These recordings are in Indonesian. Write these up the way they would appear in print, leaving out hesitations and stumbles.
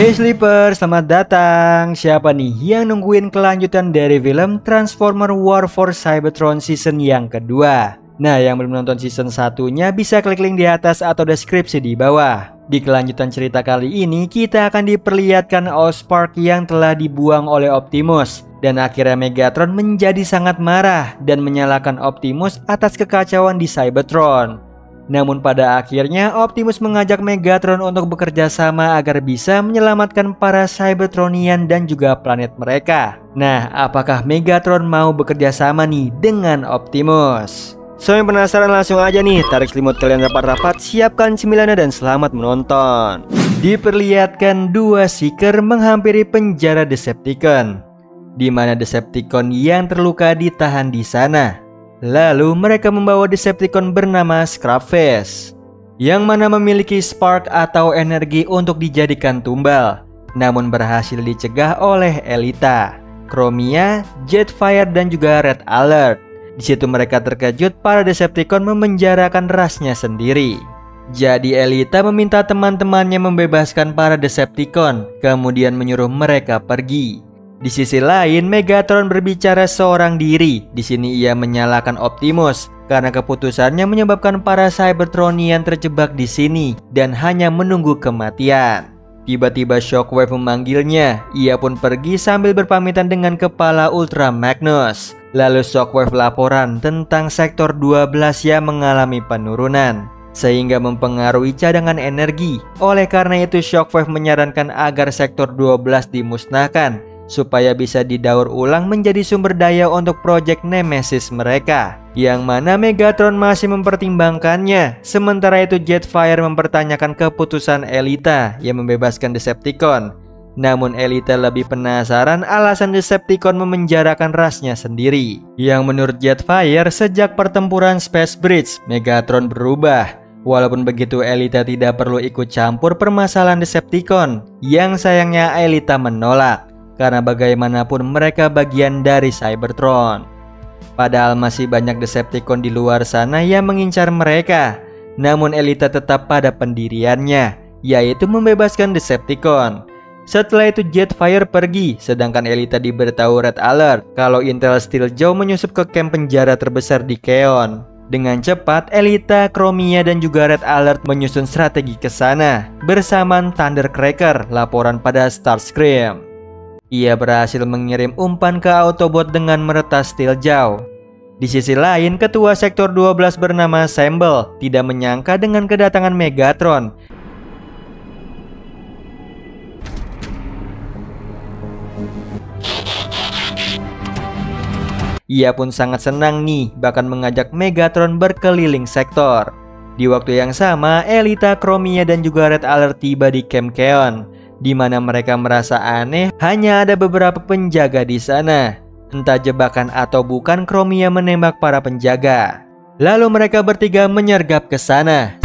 Hey Sleeper, selamat datang. Siapa nih yang nungguin kelanjutan dari film Transformer War for Cybertron season yang kedua? Nah, yang belum nonton season satunya bisa klik link di atas atau deskripsi di bawah. Di kelanjutan cerita kali ini, kita akan diperlihatkan Allspark yang telah dibuang oleh Optimus. Dan akhirnya Megatron menjadi sangat marah dan menyalahkan Optimus atas kekacauan di Cybertron. Namun pada akhirnya Optimus mengajak Megatron untuk bekerja sama agar bisa menyelamatkan para Cybertronian dan juga planet mereka. Nah, apakah Megatron mau bekerja sama nih dengan Optimus? So yang penasaran langsung aja nih, tarik selimut kalian rapat-rapat, siapkan cemilannya dan selamat menonton. Diperlihatkan dua Seeker menghampiri penjara Decepticon, di mana Decepticon yang terluka ditahan di sana. Lalu mereka membawa Decepticon bernama Scrapface, yang mana memiliki spark atau energi untuk dijadikan tumbal, namun berhasil dicegah oleh Elita, Chromia, Jetfire dan juga Red Alert. Di situ mereka terkejut para Decepticon memenjarakan rasnya sendiri. Jadi Elita meminta teman-temannya membebaskan para Decepticon, kemudian menyuruh mereka pergi. Di sisi lain, Megatron berbicara seorang diri. Di sini ia menyalahkan Optimus karena keputusannya menyebabkan para Cybertronian terjebak di sini dan hanya menunggu kematian. Tiba-tiba Shockwave memanggilnya. Ia pun pergi sambil berpamitan dengan kepala Ultra Magnus. Lalu Shockwave laporan tentang sektor 12 yang mengalami penurunan, sehingga mempengaruhi cadangan energi. Oleh karena itu Shockwave menyarankan agar sektor 12 dimusnahkan supaya bisa didaur ulang menjadi sumber daya untuk proyek Nemesis mereka, yang mana Megatron masih mempertimbangkannya. Sementara itu Jetfire mempertanyakan keputusan Elita yang membebaskan Decepticon. Namun Elita lebih penasaran alasan Decepticon memenjarakan rasnya sendiri, yang menurut Jetfire sejak pertempuran Space Bridge, Megatron berubah. Walaupun begitu Elita tidak perlu ikut campur permasalahan Decepticon, yang sayangnya Elita menolak. Karena bagaimanapun mereka bagian dari Cybertron. Padahal masih banyak Decepticon di luar sana yang mengincar mereka. Namun Elita tetap pada pendiriannya, yaitu membebaskan Decepticon. Setelah itu Jetfire pergi, sedangkan Elita diberitahu Red Alert kalau Intel Steeljaw menyusup ke camp penjara terbesar di Keon. Dengan cepat Elita, Chromia dan juga Red Alert menyusun strategi ke sana bersamaan Thundercracker, laporan pada Starscream. Ia berhasil mengirim umpan ke Autobot dengan meretas Steeljaw. Di sisi lain, ketua sektor 12 bernama Shamble tidak menyangka dengan kedatangan Megatron. Ia pun sangat senang nih, bahkan mengajak Megatron berkeliling sektor. Di waktu yang sama, Elita, Chromia dan juga Red Alert tiba di Camp Keon, di mana mereka merasa aneh hanya ada beberapa penjaga di sana. Entah jebakan atau bukan, Chromia menembak para penjaga. Lalu mereka bertiga menyergap ke sana.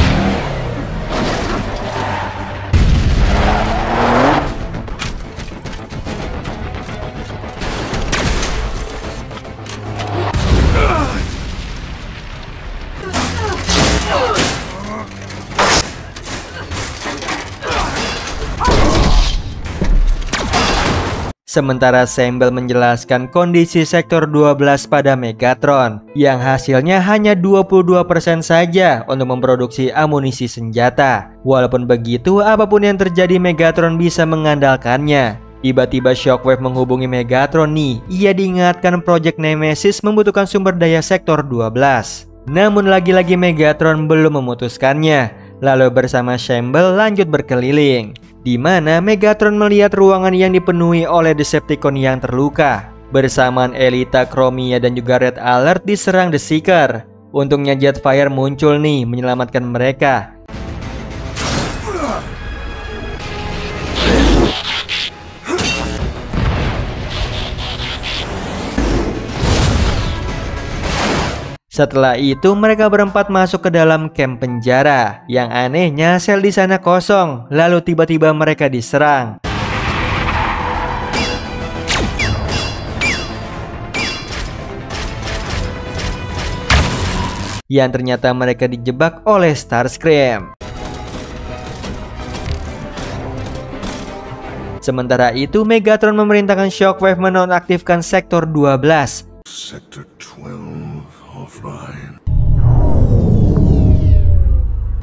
Sementara Shamble menjelaskan kondisi sektor 12 pada Megatron, yang hasilnya hanya 22% saja untuk memproduksi amunisi senjata. Walaupun begitu, apapun yang terjadi Megatron bisa mengandalkannya. Tiba-tiba Shockwave menghubungi Megatron nih. Ia diingatkan proyek Nemesis membutuhkan sumber daya sektor 12. Namun lagi-lagi Megatron belum memutuskannya. Lalu bersama Shamble lanjut berkeliling, di mana Megatron melihat ruangan yang dipenuhi oleh Decepticon yang terluka. Bersamaan Elita, Chromia dan juga Red Alert diserang The Seeker. Untungnya Jetfire muncul nih menyelamatkan mereka. Setelah itu mereka berempat masuk ke dalam camp penjara. Yang anehnya sel di sana kosong. Lalu tiba-tiba mereka diserang. Yang ternyata mereka dijebak oleh Starscream. Sementara itu, Megatron memerintahkan Shockwave menonaktifkan Sektor 12. Sector 12 offline.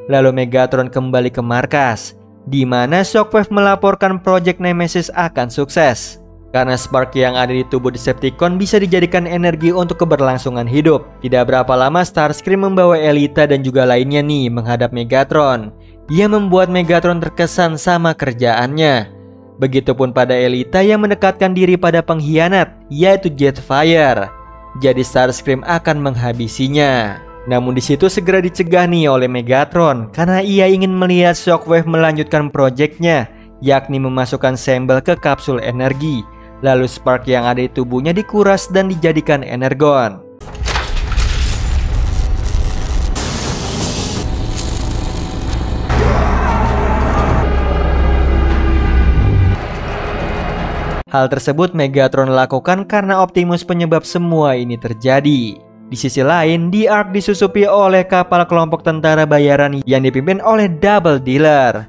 Lalu Megatron kembali ke markas, di mana Shockwave melaporkan Project Nemesis akan sukses. Karena spark yang ada di tubuh Decepticon bisa dijadikan energi untuk keberlangsungan hidup. Tidak berapa lama Starscream membawa Elita dan juga lainnya nih menghadap Megatron. Ia membuat Megatron terkesan sama kerjaannya. Begitupun pada Elita yang mendekatkan diri pada pengkhianat, yaitu Jetfire. Jadi Starscream akan menghabisinya. Namun di situ segera dicegah nih oleh Megatron karena ia ingin melihat Shockwave melanjutkan proyeknya, yakni memasukkan Sembel ke kapsul energi. Lalu spark yang ada di tubuhnya dikuras dan dijadikan energon. Hal tersebut Megatron lakukan karena Optimus penyebab semua ini terjadi. Di sisi lain, D-Ark disusupi oleh kapal kelompok tentara bayaran yang dipimpin oleh Double Dealer.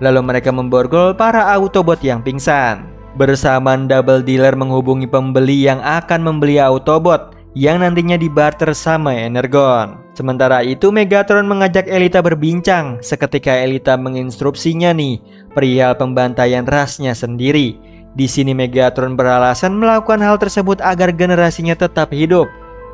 Lalu mereka memborgol para Autobot yang pingsan. Bersamaan Double Dealer menghubungi pembeli yang akan membeli Autobot yang nantinya dibarter sama Energon. Sementara itu Megatron mengajak Elita berbincang. Seketika Elita menginstruksinya nih perihal pembantaian rasnya sendiri. Di sini Megatron beralasan melakukan hal tersebut agar generasinya tetap hidup.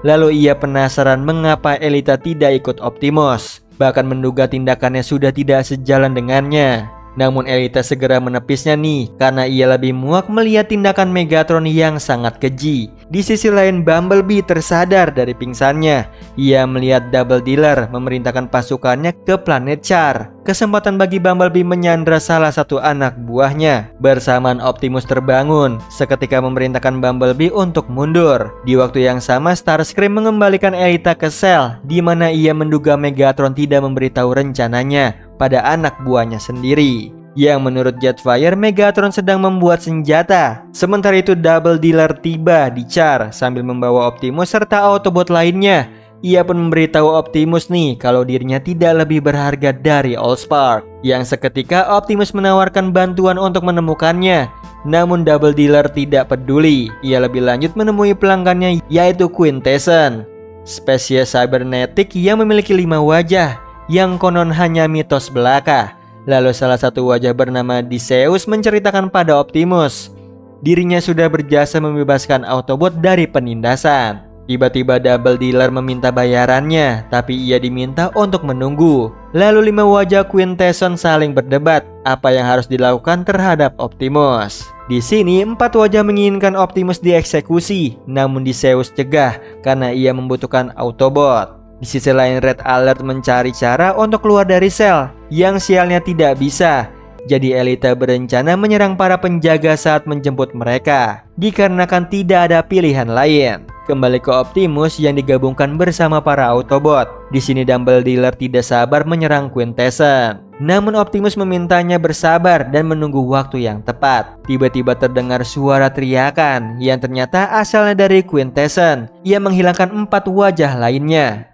Lalu ia penasaran mengapa Elita tidak ikut Optimus, bahkan menduga tindakannya sudah tidak sejalan dengannya. Namun Elita segera menepisnya nih karena ia lebih muak melihat tindakan Megatron yang sangat keji. Di sisi lain Bumblebee tersadar dari pingsannya. Ia melihat Double Dealer memerintahkan pasukannya ke planet Char. Kesempatan bagi Bumblebee menyandra salah satu anak buahnya. Bersamaan Optimus terbangun, seketika memerintahkan Bumblebee untuk mundur. Di waktu yang sama Starscream mengembalikan Elita ke sel, di mana ia menduga Megatron tidak memberitahu rencananya pada anak buahnya sendiri. Yang menurut Jetfire, Megatron sedang membuat senjata. Sementara itu Double Dealer tiba di Char sambil membawa Optimus serta Autobot lainnya. Ia pun memberitahu Optimus nih kalau dirinya tidak lebih berharga dari Allspark. Yang seketika Optimus menawarkan bantuan untuk menemukannya. Namun Double Dealer tidak peduli. Ia lebih lanjut menemui pelanggannya yaitu Quintesson, spesies cybernetik yang memiliki 5 wajah, yang konon hanya mitos belaka. Lalu salah satu wajah bernama Diseus menceritakan pada Optimus dirinya sudah berjasa membebaskan Autobot dari penindasan. Tiba-tiba Double Dealer meminta bayarannya, tapi ia diminta untuk menunggu. Lalu 5 wajah Quintesson saling berdebat apa yang harus dilakukan terhadap Optimus. Di sini 4 wajah menginginkan Optimus dieksekusi, namun Diseus cegah karena ia membutuhkan Autobot. Di sisi lain Red Alert mencari cara untuk keluar dari sel, yang sialnya tidak bisa. Jadi Elita berencana menyerang para penjaga saat menjemput mereka, dikarenakan tidak ada pilihan lain. Kembali ke Optimus yang digabungkan bersama para Autobot. Di sini Double Dealer tidak sabar menyerang Quintesson. Namun Optimus memintanya bersabar dan menunggu waktu yang tepat. Tiba-tiba terdengar suara teriakan yang ternyata asalnya dari Quintesson. Ia menghilangkan 4 wajah lainnya.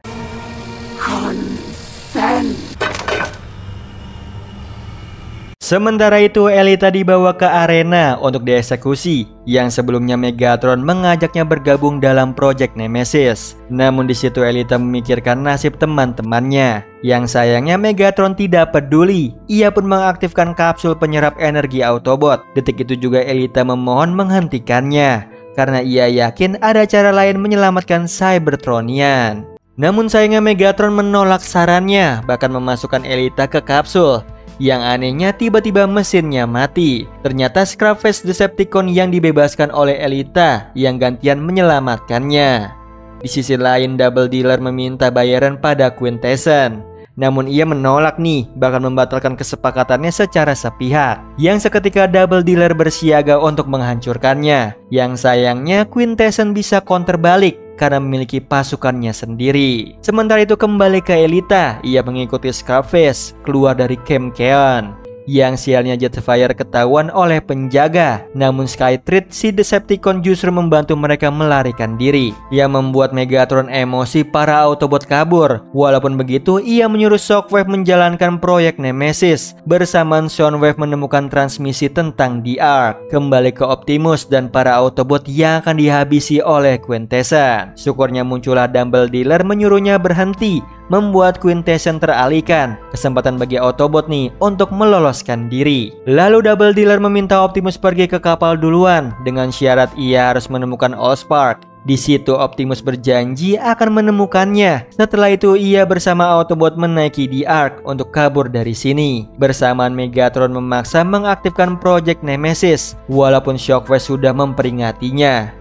Sementara itu Elita dibawa ke arena untuk dieksekusi, yang sebelumnya Megatron mengajaknya bergabung dalam Project Nemesis. Namun di situ Elita memikirkan nasib teman-temannya. Yang sayangnya Megatron tidak peduli. Ia pun mengaktifkan kapsul penyerap energi Autobot. Detik itu juga Elita memohon menghentikannya karena ia yakin ada cara lain menyelamatkan Cybertronian. Namun sayangnya Megatron menolak sarannya, bahkan memasukkan Elita ke kapsul. Yang anehnya tiba-tiba mesinnya mati. Ternyata Scrapface Decepticon yang dibebaskan oleh Elita yang gantian menyelamatkannya. Di sisi lain Double Dealer meminta bayaran pada Quintesson. Namun ia menolak nih, bahkan membatalkan kesepakatannya secara sepihak. Yang seketika Double Dealer bersiaga untuk menghancurkannya. Yang sayangnya Quintesson bisa counter balik karena memiliki pasukannya sendiri. Sementara itu kembali ke Elita, ia mengikuti Scarface keluar dari Camp Keon. yang sialnya Jetfire ketahuan oleh penjaga. Namun Skytread si Decepticon justru membantu mereka melarikan diri, yang membuat Megatron emosi para Autobot kabur. Walaupun begitu, ia menyuruh Shockwave menjalankan proyek Nemesis. Bersamaan Soundwave menemukan transmisi tentang The Ark. Kembali ke Optimus dan para Autobot yang akan dihabisi oleh Quintessence. Syukurnya muncullah Double Dealer menyuruhnya berhenti, membuat Quintessence teralihkan. Kesempatan bagi Autobot nih untuk meloloskan diri. Lalu Double Dealer meminta Optimus pergi ke kapal duluan dengan syarat ia harus menemukan Allspark. Di situ Optimus berjanji akan menemukannya. Setelah itu ia bersama Autobot menaiki The Ark untuk kabur dari sini. Bersamaan Megatron memaksa mengaktifkan Project Nemesis, walaupun Shockwave sudah memperingatinya.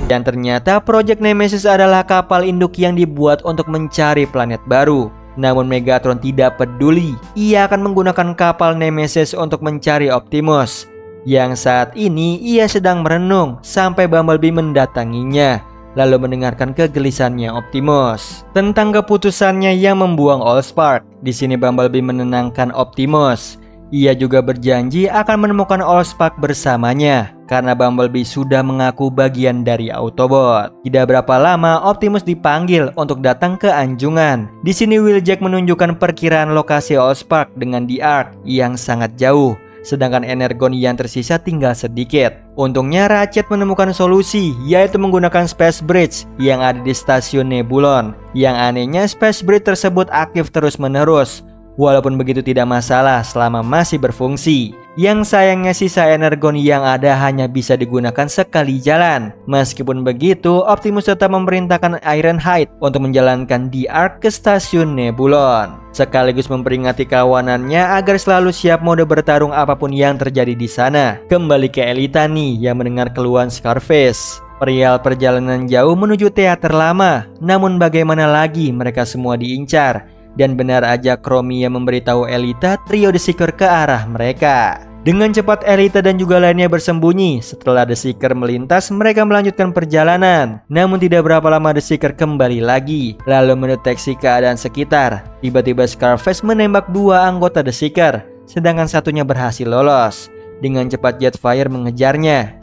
Dan ternyata Project Nemesis adalah kapal induk yang dibuat untuk mencari planet baru. Namun Megatron tidak peduli. Ia akan menggunakan kapal Nemesis untuk mencari Optimus, yang saat ini ia sedang merenung sampai Bumblebee mendatanginya, lalu mendengarkan kegelisahannya Optimus tentang keputusannya yang membuang Allspark. Di sini Bumblebee menenangkan Optimus. Ia juga berjanji akan menemukan Allspark bersamanya karena Bumblebee sudah mengaku bagian dari Autobot. Tidak berapa lama Optimus dipanggil untuk datang ke anjungan. Di sini Wheeljack menunjukkan perkiraan lokasi Allspark dengan The Ark yang sangat jauh, sedangkan Energon yang tersisa tinggal sedikit. Untungnya Ratchet menemukan solusi, yaitu menggunakan Space Bridge yang ada di stasiun Nebulon. Yang anehnya Space Bridge tersebut aktif terus-menerus. Walaupun begitu tidak masalah selama masih berfungsi. Yang sayangnya sisa Energon yang ada hanya bisa digunakan sekali jalan. Meskipun begitu, Optimus tetap memerintahkan Ironhide untuk menjalankan The Ark ke stasiun Nebulon, sekaligus memperingati kawanannya agar selalu siap mode bertarung apapun yang terjadi di sana. Kembali ke Elita nih yang mendengar keluhan Scarface. Perial perjalanan jauh menuju teater lama. Namun bagaimana lagi, mereka semua diincar. Dan benar aja Chromia memberitahu Elita trio The Seeker ke arah mereka. Dengan cepat Elita dan juga lainnya bersembunyi. Setelah The Seeker melintas, mereka melanjutkan perjalanan. Namun tidak berapa lama The Seeker kembali lagi, lalu mendeteksi keadaan sekitar. Tiba-tiba Scarface menembak dua anggota The Seeker, sedangkan satunya berhasil lolos. Dengan cepat Jetfire mengejarnya.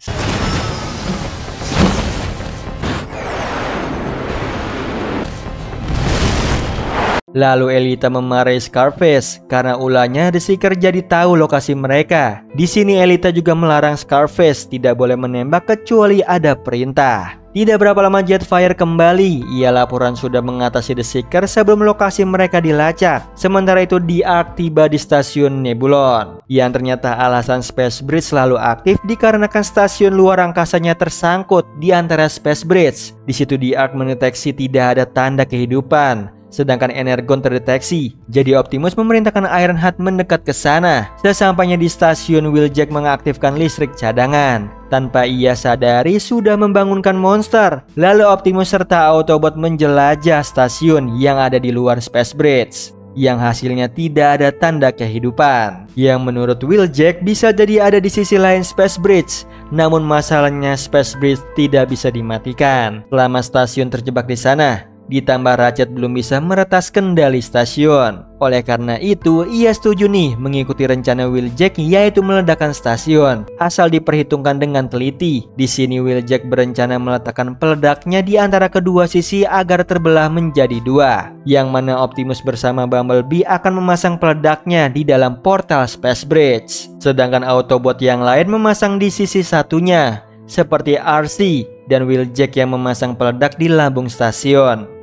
Lalu Elita memarahi Scarface karena ulahnya The Seeker jadi tahu lokasi mereka. Di sini Elita juga melarang Scarface tidak boleh menembak kecuali ada perintah. Tidak berapa lama Jetfire kembali. Ia laporan sudah mengatasi The Seeker sebelum lokasi mereka dilacak. Sementara itu The Ark tiba di stasiun Nebulon, yang ternyata alasan Space Bridge selalu aktif dikarenakan stasiun luar angkasanya tersangkut di antara Space Bridge. Di situ The Ark mendeteksi tidak ada tanda kehidupan, sedangkan Energon terdeteksi. Jadi Optimus memerintahkan Ironheart mendekat ke sana. Sesampainya di stasiun, Wheeljack mengaktifkan listrik cadangan. Tanpa ia sadari sudah membangunkan monster. Lalu Optimus serta Autobot menjelajah stasiun yang ada di luar Space Bridge, yang hasilnya tidak ada tanda kehidupan. Yang menurut Wheeljack bisa jadi ada di sisi lain Space Bridge. Namun masalahnya Space Bridge tidak bisa dimatikan selama stasiun terjebak di sana. Ditambah Ratchet belum bisa meretas kendali stasiun. Oleh karena itu, ia setuju nih mengikuti rencana Wheeljack, yaitu meledakkan stasiun, asal diperhitungkan dengan teliti. Di sini Wheeljack berencana meletakkan peledaknya di antara kedua sisi agar terbelah menjadi dua, yang mana Optimus bersama Bumblebee akan memasang peledaknya di dalam portal Space Bridge, sedangkan Autobot yang lain memasang di sisi satunya, seperti RC dan Wheeljack yang memasang peledak di lambung stasiun.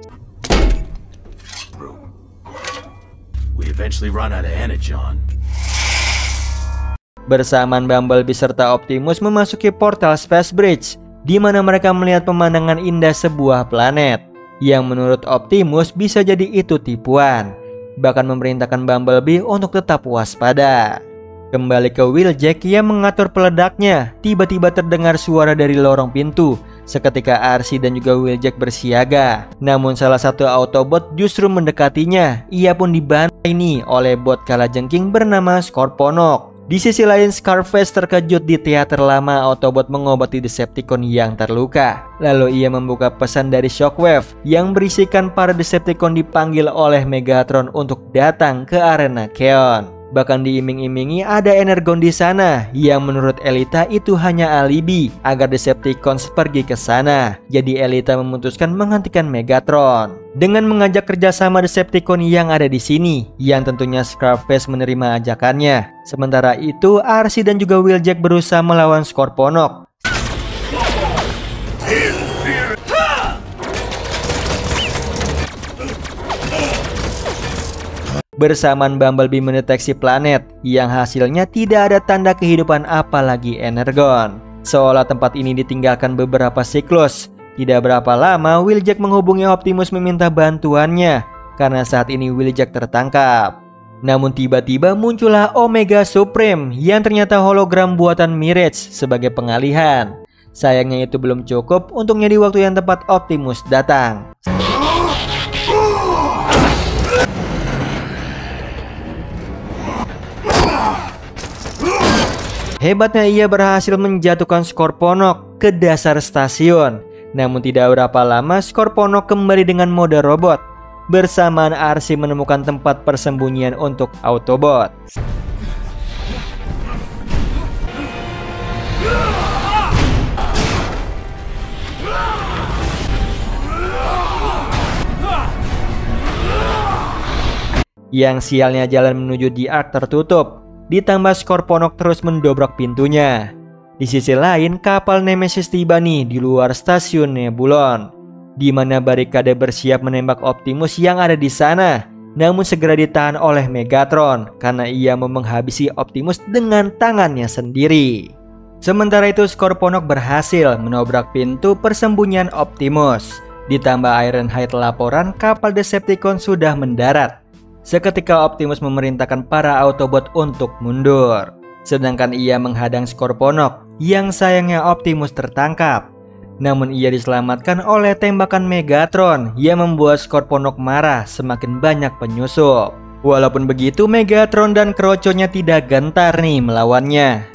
Bersamaan Bumblebee serta Optimus memasuki portal Space Bridge, di mana mereka melihat pemandangan indah sebuah planet, yang menurut Optimus bisa jadi itu tipuan. Bahkan memerintahkan Bumblebee untuk tetap waspada. Kembali ke Wheeljack yang mengatur peledaknya. Tiba-tiba terdengar suara dari lorong pintu. Seketika RC dan juga Wheeljack bersiaga. Namun salah satu Autobot justru mendekatinya. Ia pun dibantai nih oleh bot kalajengking bernama Scorponok. Di sisi lain, Scarface terkejut di teater lama Autobot mengobati Decepticon yang terluka. Lalu ia membuka pesan dari Shockwave yang berisikan para Decepticon dipanggil oleh Megatron untuk datang ke arena Keon. Bahkan diiming-imingi ada Energon di sana yang menurut Elita itu hanya alibi agar Decepticons pergi ke sana. Jadi Elita memutuskan menghentikan Megatron dengan mengajak kerjasama Decepticon yang ada di sini, yang tentunya Scarface menerima ajakannya. Sementara itu, RC dan juga Wheeljack berusaha melawan Scorponok. Bersamaan Bumblebee mendeteksi planet yang hasilnya tidak ada tanda kehidupan apalagi Energon. Seolah tempat ini ditinggalkan beberapa siklus. Tidak berapa lama Wheeljack menghubungi Optimus meminta bantuannya karena saat ini Wheeljack tertangkap. Namun tiba-tiba muncullah Omega Supreme yang ternyata hologram buatan Mirage sebagai pengalihan. Sayangnya itu belum cukup untuk menjadi waktu yang tepat Optimus datang. Hebatnya ia berhasil menjatuhkan Scorponok ke dasar stasiun. Namun tidak berapa lama Scorponok kembali dengan mode robot. Bersamaan RC menemukan tempat persembunyian untuk Autobot. Yang sialnya jalan menuju di Ark tertutup. Ditambah Scorponok terus mendobrak pintunya. Di sisi lain, kapal Nemesis tiba nih di luar stasiun Nebulon, di mana barikade bersiap menembak Optimus yang ada di sana. Namun segera ditahan oleh Megatron karena ia mau menghabisi Optimus dengan tangannya sendiri. Sementara itu, Scorponok berhasil menobrak pintu persembunyian Optimus. Ditambah Ironhide laporan kapal Decepticon sudah mendarat. Seketika Optimus memerintahkan para Autobot untuk mundur. Sedangkan ia menghadang Scorponok yang sayangnya Optimus tertangkap. Namun ia diselamatkan oleh tembakan Megatron yang membuat Scorponok marah semakin banyak penyusup. Walaupun begitu Megatron dan Kroconya tidak gentar nih melawannya.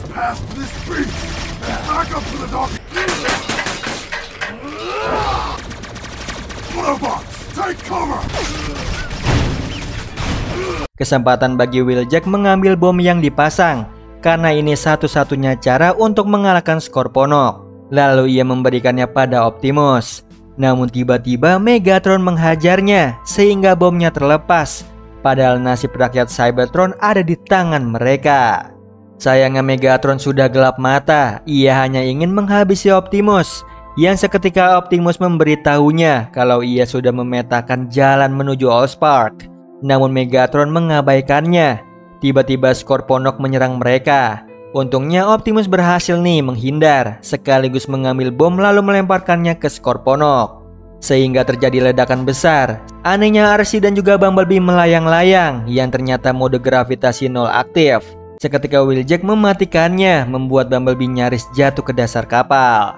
Kesempatan bagi Wheeljack mengambil bom yang dipasang, karena ini satu-satunya cara untuk mengalahkan Scorponok. Lalu ia memberikannya pada Optimus. Namun tiba-tiba Megatron menghajarnya sehingga bomnya terlepas. Padahal nasib rakyat Cybertron ada di tangan mereka. Sayangnya Megatron sudah gelap mata. Ia hanya ingin menghabisi Optimus. Yang seketika Optimus memberitahunya kalau ia sudah memetakan jalan menuju Allspark. Namun Megatron mengabaikannya. Tiba-tiba Scorponok menyerang mereka. Untungnya Optimus berhasil nih menghindar, sekaligus mengambil bom lalu melemparkannya ke Scorponok. Sehingga terjadi ledakan besar. Anehnya RC dan juga Bumblebee melayang-layang yang ternyata mode gravitasi nol aktif. Seketika Wheeljack mematikannya, membuat Bumblebee nyaris jatuh ke dasar kapal.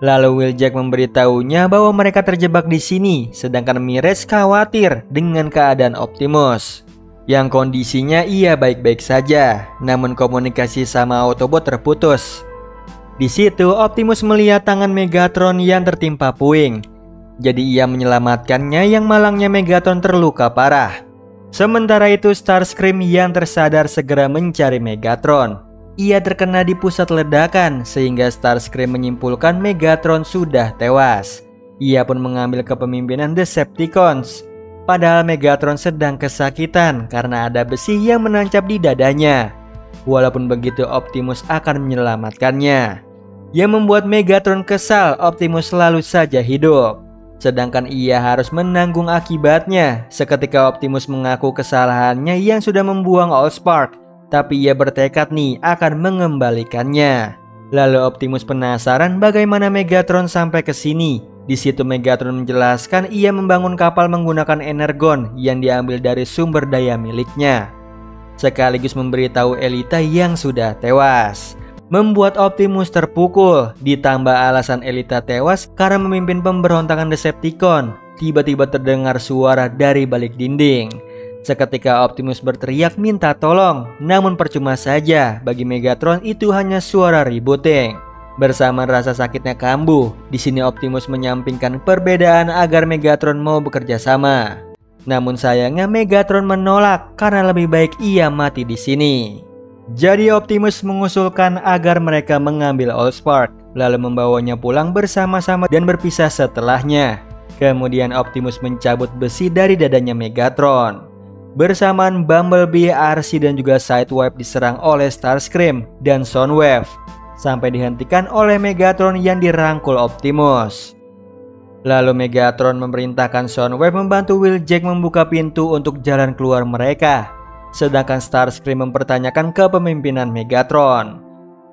Lalu Wheeljack memberitahunya bahwa mereka terjebak di sini, sedangkan Mirage khawatir dengan keadaan Optimus. Yang kondisinya ia baik-baik saja, namun komunikasi sama Autobot terputus. Di situ Optimus melihat tangan Megatron yang tertimpa puing. Jadi ia menyelamatkannya yang malangnya Megatron terluka parah. Sementara itu Starscream yang tersadar segera mencari Megatron. Ia terkena di pusat ledakan sehingga Starscream menyimpulkan Megatron sudah tewas. Ia pun mengambil kepemimpinan Decepticons. Padahal Megatron sedang kesakitan karena ada besi yang menancap di dadanya. Walaupun begitu Optimus akan menyelamatkannya. Yang membuat Megatron kesal, Optimus selalu saja hidup. Sedangkan ia harus menanggung akibatnya. Seketika Optimus mengaku kesalahannya yang sudah membuang Allspark. Tapi ia bertekad nih akan mengembalikannya. Lalu Optimus penasaran bagaimana Megatron sampai ke sini. Di situ Megatron menjelaskan ia membangun kapal menggunakan Energon yang diambil dari sumber daya miliknya. Sekaligus memberitahu Elita yang sudah tewas. Membuat Optimus terpukul. Ditambah alasan Elita tewas karena memimpin pemberontakan Decepticon. Tiba-tiba terdengar suara dari balik dinding. Seketika Optimus berteriak minta tolong, namun percuma saja, bagi Megatron itu hanya suara rebooting. Bersama rasa sakitnya kambuh, di sini Optimus menyampingkan perbedaan agar Megatron mau bekerja sama. Namun sayangnya Megatron menolak karena lebih baik ia mati di sini. Jadi Optimus mengusulkan agar mereka mengambil Allspark, lalu membawanya pulang bersama-sama dan berpisah setelahnya. Kemudian Optimus mencabut besi dari dadanya Megatron. Bersamaan Bumblebee, RC dan juga Sideswipe diserang oleh Starscream dan Soundwave, sampai dihentikan oleh Megatron yang dirangkul Optimus. Lalu Megatron memerintahkan Soundwave membantu Wheeljack membuka pintu untuk jalan keluar mereka. Sedangkan Starscream mempertanyakan kepemimpinan Megatron.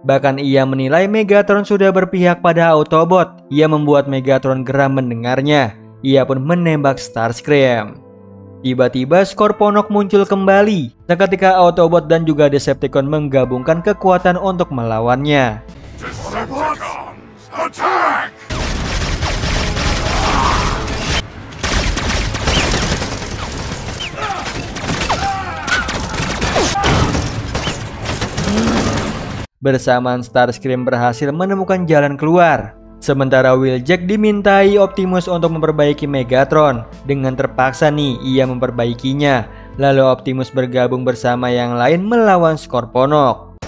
Bahkan ia menilai Megatron sudah berpihak pada Autobot. Ia membuat Megatron geram mendengarnya. Ia pun menembak Starscream. Tiba-tiba Scorponok muncul kembali. Seketika Autobot dan juga Decepticon menggabungkan kekuatan untuk melawannya. Decepticons, attack! Bersamaan Starscream berhasil menemukan jalan keluar. Sementara Wheeljack dimintai Optimus untuk memperbaiki Megatron. Dengan terpaksa nih ia memperbaikinya. Lalu Optimus bergabung bersama yang lain melawan Scorponok.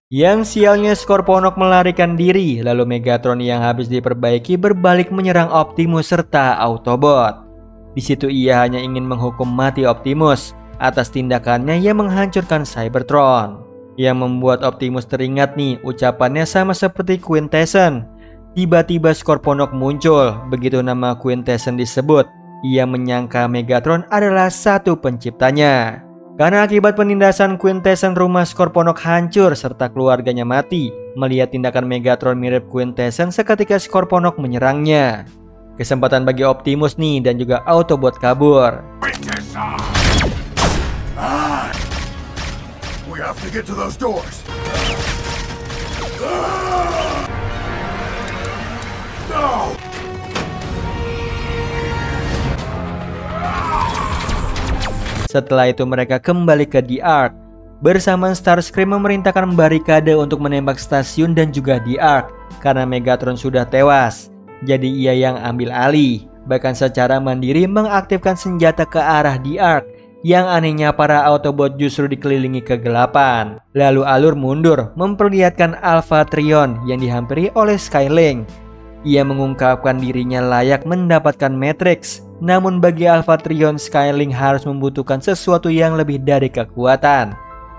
Yang sialnya Scorponok melarikan diri. Lalu Megatron yang habis diperbaiki berbalik menyerang Optimus serta Autobot. Di situ ia hanya ingin menghukum mati Optimus atas tindakannya yang menghancurkan Cybertron. Yang membuat Optimus teringat nih ucapannya sama seperti Quintessence. Tiba-tiba Scorponok muncul. Begitu nama Quintessence disebut, ia menyangka Megatron adalah satu penciptanya. Karena akibat penindasan Quintessence, rumah Scorponok hancur serta keluarganya mati. Melihat tindakan Megatron mirip Quintessence, seketika Scorponok menyerangnya. Kesempatan bagi Optimus nih dan juga Autobot kabur. We have to get to those doors. No! Setelah itu mereka kembali ke The Ark. Bersamaan Starscream memerintahkan barikade untuk menembak stasiun dan juga The Ark karena Megatron sudah tewas. Jadi ia yang ambil alih, bahkan secara mandiri mengaktifkan senjata ke arah The Ark. Yang anehnya para Autobot justru dikelilingi kegelapan. Lalu alur mundur memperlihatkan Alpha Trion yang dihampiri oleh Skylink. Ia mengungkapkan dirinya layak mendapatkan Matrix. Namun bagi Alpha Trion, Skylink harus membutuhkan sesuatu yang lebih dari kekuatan.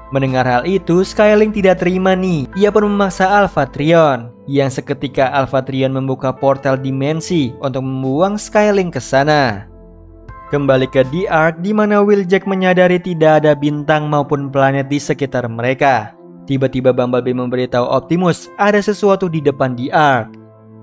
Mendengar hal itu, Skylink tidak terima nih. Ia pun memaksa Alpha Trion. Yang seketika Alpha Trion membuka portal dimensi untuk membuang Skylink ke sana. Kembali ke The Ark, di mana Wheeljack menyadari tidak ada bintang maupun planet di sekitar mereka. Tiba-tiba Bumblebee memberitahu Optimus ada sesuatu di depan The Ark.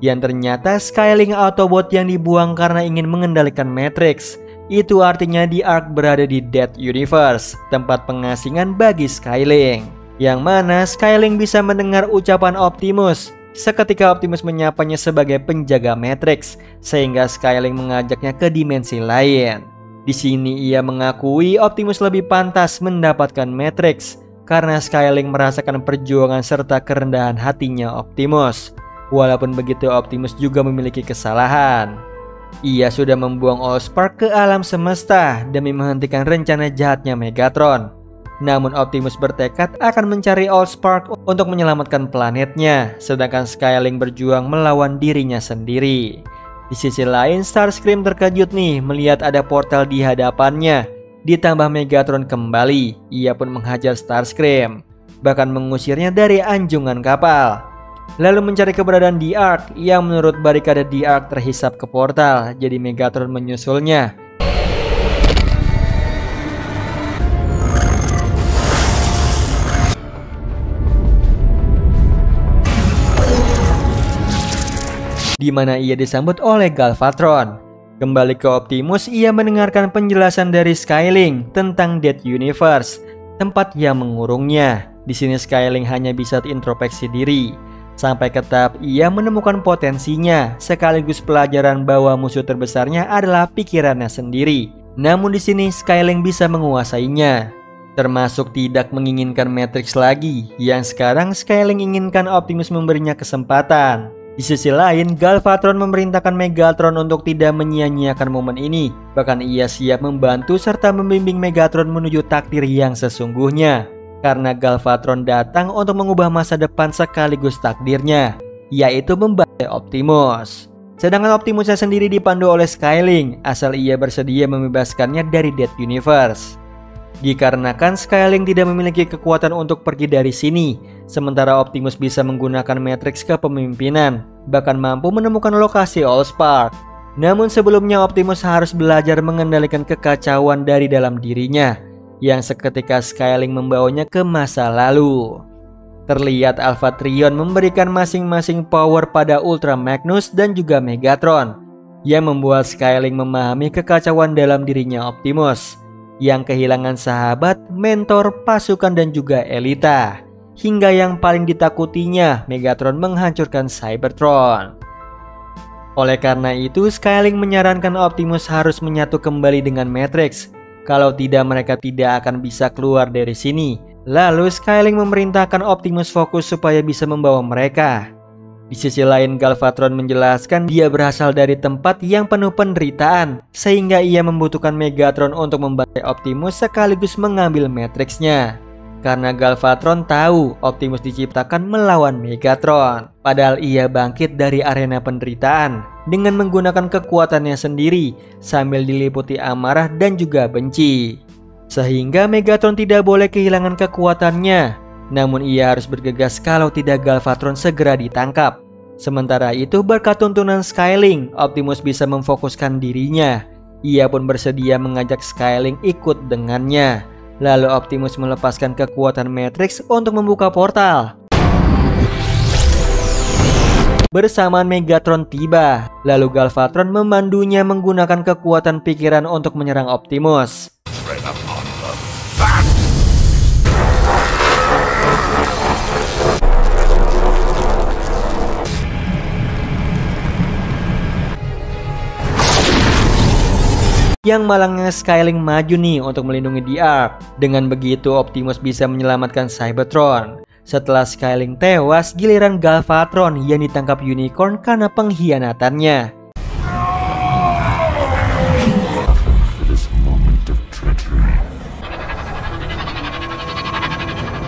Yang ternyata Skylink Autobot yang dibuang karena ingin mengendalikan Matrix. Itu artinya The Ark berada di Dead Universe, tempat pengasingan bagi Skylink. Yang mana Skylink bisa mendengar ucapan Optimus. Seketika Optimus menyapanya sebagai penjaga Matrix, sehingga Skylink mengajaknya ke dimensi lain. Di sini ia mengakui Optimus lebih pantas mendapatkan Matrix karena Skylink merasakan perjuangan serta kerendahan hatinya Optimus. Walaupun begitu, Optimus juga memiliki kesalahan. Ia sudah membuang Allspark ke alam semesta demi menghentikan rencana jahatnya Megatron. Namun Optimus bertekad akan mencari Allspark untuk menyelamatkan planetnya, sedangkan Skylink berjuang melawan dirinya sendiri. Di sisi lain, Starscream terkejut nih melihat ada portal di hadapannya. Ditambah Megatron kembali, ia pun menghajar Starscream, bahkan mengusirnya dari anjungan kapal. Lalu mencari keberadaan The Ark yang menurut barikade The Ark terhisap ke portal, jadi Megatron menyusulnya. Di mana ia disambut oleh Galvatron. Kembali ke Optimus, ia mendengarkan penjelasan dari Skylink tentang Dead Universe, tempat yang mengurungnya. Di sini Skyling hanya bisa introspeksi diri, sampai ke tahap ia menemukan potensinya, sekaligus pelajaran bahwa musuh terbesarnya adalah pikirannya sendiri. Namun di sini Skyling bisa menguasainya, termasuk tidak menginginkan Matrix lagi, yang sekarang Skyling inginkan Optimus memberinya kesempatan. Di sisi lain, Galvatron memerintahkan Megatron untuk tidak menyia-nyiakan momen ini. Bahkan ia siap membantu serta membimbing Megatron menuju takdir yang sesungguhnya. Karena Galvatron datang untuk mengubah masa depan sekaligus takdirnya, yaitu membantai Optimus. Sedangkan Optimusnya sendiri dipandu oleh Skyling, asal ia bersedia membebaskannya dari Dead Universe. Dikarenakan Skyling tidak memiliki kekuatan untuk pergi dari sini, sementara Optimus bisa menggunakan Matrix kepemimpinan, bahkan mampu menemukan lokasi Allspark. Namun sebelumnya Optimus harus belajar mengendalikan kekacauan dari dalam dirinya, yang seketika Skyling membawanya ke masa lalu. Terlihat Alpha Trion memberikan masing-masing power pada Ultra Magnus dan juga Megatron, yang membuat Skyling memahami kekacauan dalam dirinya Optimus, yang kehilangan sahabat, mentor, pasukan dan juga Elita. Hingga yang paling ditakutinya, Megatron menghancurkan Cybertron. Oleh karena itu, Skyling menyarankan Optimus harus menyatu kembali dengan Matrix. Kalau tidak, mereka tidak akan bisa keluar dari sini. Lalu Skyling memerintahkan Optimus fokus supaya bisa membawa mereka. Di sisi lain, Galvatron menjelaskan dia berasal dari tempat yang penuh penderitaan, sehingga ia membutuhkan Megatron untuk membantai Optimus sekaligus mengambil Matrix-nya. Karena Galvatron tahu Optimus diciptakan melawan Megatron, padahal ia bangkit dari arena penderitaan dengan menggunakan kekuatannya sendiri sambil diliputi amarah dan juga benci. Sehingga Megatron tidak boleh kehilangan kekuatannya, namun ia harus bergegas kalau tidak Galvatron segera ditangkap. Sementara itu berkat tuntunan Skyling, Optimus bisa memfokuskan dirinya. Ia pun bersedia mengajak Skyling ikut dengannya. Lalu Optimus melepaskan kekuatan Matrix untuk membuka portal. Bersamaan Megatron tiba, lalu Galvatron memandunya menggunakan kekuatan pikiran untuk menyerang Optimus. Yang malangnya Skyling maju nih untuk melindungi The Ark. Dengan begitu Optimus bisa menyelamatkan Cybertron. Setelah Skyling tewas, giliran Galvatron yang ditangkap Unicorn karena pengkhianatannya.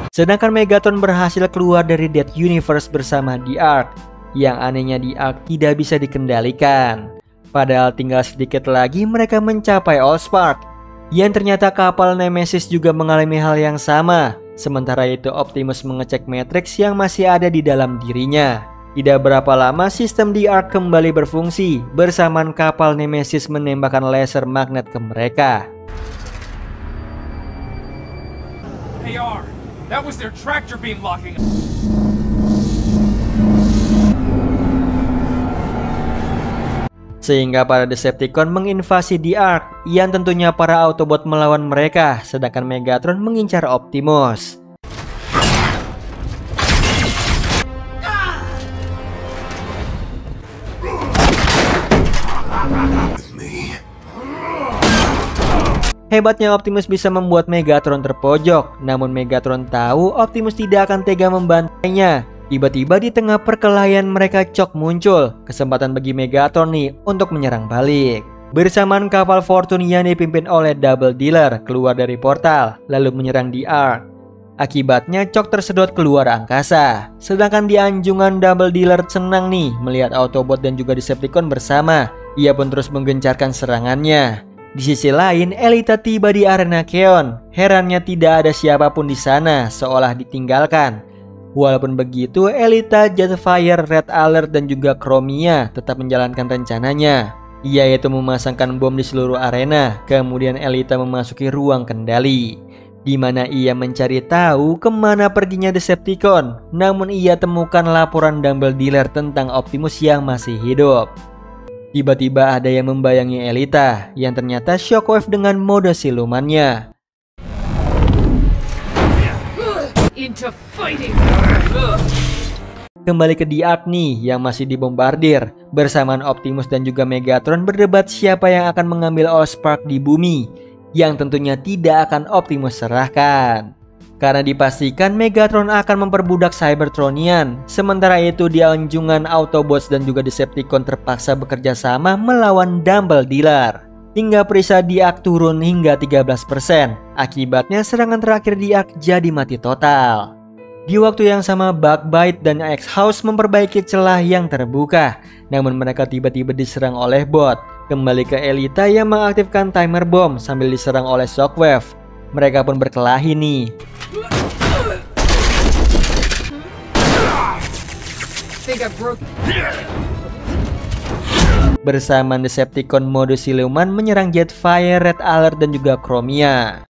Sedangkan Megatron berhasil keluar dari Dead Universe bersama The Ark. Yang anehnya The Ark tidak bisa dikendalikan. Padahal tinggal sedikit lagi mereka mencapai Allspark. Yang ternyata kapal Nemesis juga mengalami hal yang sama. Sementara itu Optimus mengecek Matrix yang masih ada di dalam dirinya. Tidak berapa lama sistem The Ark kembali berfungsi. Bersamaan kapal Nemesis menembakkan laser magnet ke mereka. They are. That was their tractor beam locking. Sehingga para Decepticon menginvasi The Ark, yang tentunya para Autobot melawan mereka, sedangkan Megatron mengincar Optimus. Hebatnya Optimus bisa membuat Megatron terpojok, namun Megatron tahu Optimus tidak akan tega membantainya. Tiba-tiba di tengah perkelahian mereka Chock muncul, kesempatan bagi Megatron nih untuk menyerang balik. Bersamaan kapal Fortune yang dipimpin oleh Double Dealer keluar dari portal, lalu menyerang The Ark. Akibatnya Chock tersedot keluar angkasa. Sedangkan di anjungan Double Dealer senang nih melihat Autobot dan juga Decepticon bersama. Ia pun terus menggencarkan serangannya. Di sisi lain, Elita tiba di arena Keon. Herannya tidak ada siapapun di sana, seolah ditinggalkan. Walaupun begitu, Elita, Jetfire, Red Alert, dan juga Chromia tetap menjalankan rencananya, yaitu memasangkan bom di seluruh arena. Kemudian Elita memasuki ruang kendali, di mana ia mencari tahu kemana perginya Decepticon. Namun ia temukan laporan Double Dealer tentang Optimus yang masih hidup. Tiba-tiba ada yang membayangi Elita, yang ternyata Shockwave dengan mode silumannya. into fighting. Kembali ke The Ark nih yang masih dibombardir. Bersamaan Optimus dan juga Megatron berdebat siapa yang akan mengambil Allspark di bumi, yang tentunya tidak akan Optimus serahkan. Karena dipastikan Megatron akan memperbudak Cybertronian. Sementara itu di anjungan Autobots dan juga Decepticon terpaksa bekerja sama melawan Dumble Dealer. Hingga perisai The Ark turun hingga 13%. Akibatnya serangan terakhir The Ark jadi mati total. Di waktu yang sama Bug-Bite dan X-House memperbaiki celah yang terbuka. Namun mereka tiba-tiba diserang oleh bot. Kembali ke Elita yang mengaktifkan timer bomb sambil diserang oleh Shockwave. Mereka pun berkelahi nih. Bersamaan Decepticon mode siluman menyerang Jetfire, Red Alert dan juga Chromia.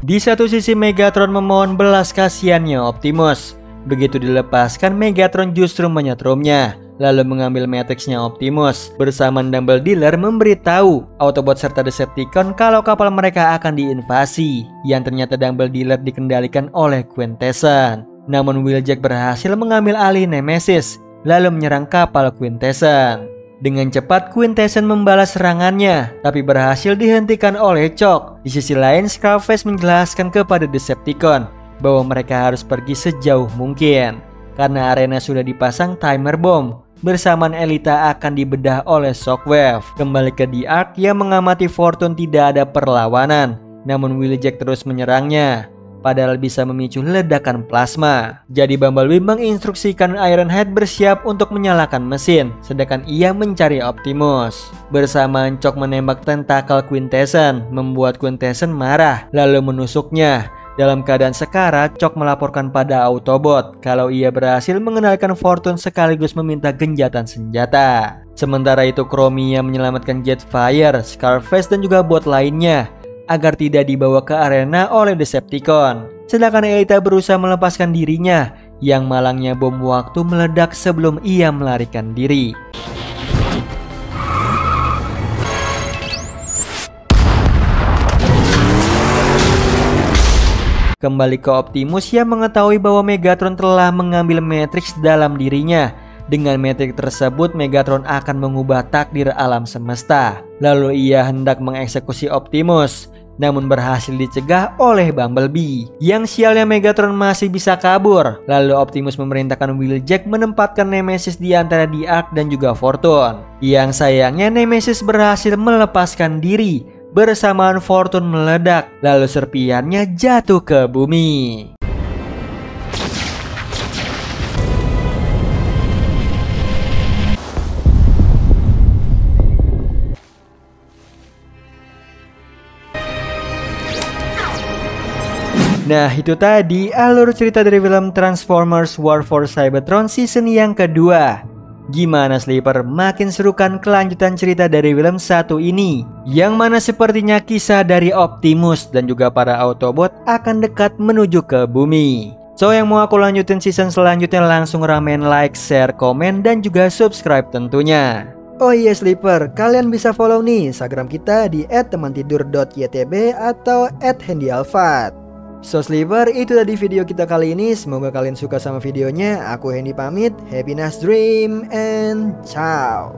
Di satu sisi Megatron memohon belas kasihannya Optimus. Begitu dilepaskan, Megatron justru menyetrumnya, lalu mengambil Matrix-nya Optimus. Bersamaan Dumble Dealer memberitahu Autobot serta Decepticon kalau kapal mereka akan diinvasi, yang ternyata Dumble Dealer dikendalikan oleh Quintessence. Namun Wheeljack berhasil mengambil alih Nemesis, lalu menyerang kapal Quintessence. Dengan cepat Quintessence membalas serangannya, tapi berhasil dihentikan oleh Shock. Di sisi lain, Scarface menjelaskan kepada Decepticon bahwa mereka harus pergi sejauh mungkin karena arena sudah dipasang timer bomb. Bersamaan Elita akan dibedah oleh Shockwave. Kembali ke The Ark yang mengamati Fortune tidak ada perlawanan, namun Wheeljack terus menyerangnya. Padahal bisa memicu ledakan plasma. Jadi Bumblebee menginstruksikan Ironhide bersiap untuk menyalakan mesin, sedangkan ia mencari Optimus. Bersamaan Shock menembak tentakel Quintessence, membuat Quintessence marah, lalu menusuknya. Dalam keadaan sekarat, Shock melaporkan pada Autobot kalau ia berhasil mengendalikan Fortune sekaligus meminta genjatan senjata. Sementara itu Chromia menyelamatkan Jetfire, Scarface dan juga bot lainnya agar tidak dibawa ke arena oleh Decepticon. Sedangkan Elita berusaha melepaskan dirinya, yang malangnya bom waktu meledak sebelum ia melarikan diri. Kembali ke Optimus yang mengetahui bahwa Megatron telah mengambil Matrix dalam dirinya. Dengan Matrix tersebut, Megatron akan mengubah takdir alam semesta. Lalu ia hendak mengeksekusi Optimus, namun berhasil dicegah oleh Bumblebee. Yang sialnya Megatron masih bisa kabur. Lalu Optimus memerintahkan Wheeljack menempatkan Nemesis di antara The Ark dan juga Fortune. Yang sayangnya Nemesis berhasil melepaskan diri. Bersamaan Fortune meledak, lalu serpiannya jatuh ke bumi. Nah, itu tadi alur cerita dari film Transformers War for Cybertron season yang kedua. Gimana Sleeper? Makin seru kan kelanjutan cerita dari film satu ini? Yang mana sepertinya kisah dari Optimus dan juga para Autobot akan dekat menuju ke bumi. So yang mau aku lanjutin season selanjutnya langsung ramen like, share, komen, dan juga subscribe tentunya. Oh iya Sleeper, kalian bisa follow nih Instagram kita di @temantidur.ytb atau @handyalfat. So Sleeper, itu tadi video kita kali ini. Semoga kalian suka sama videonya. Aku Hendy pamit. Happy nice dream and ciao.